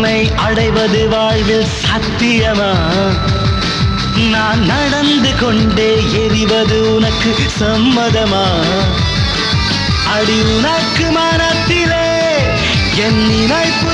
உன்னை அடைவது வாழ்வில் சத்தியமா? நான் நடந்து கொண்டே எரிவது உனக்கு சம்மதமா? அடி உனக்கு மனத்திலே என் நினைப்பு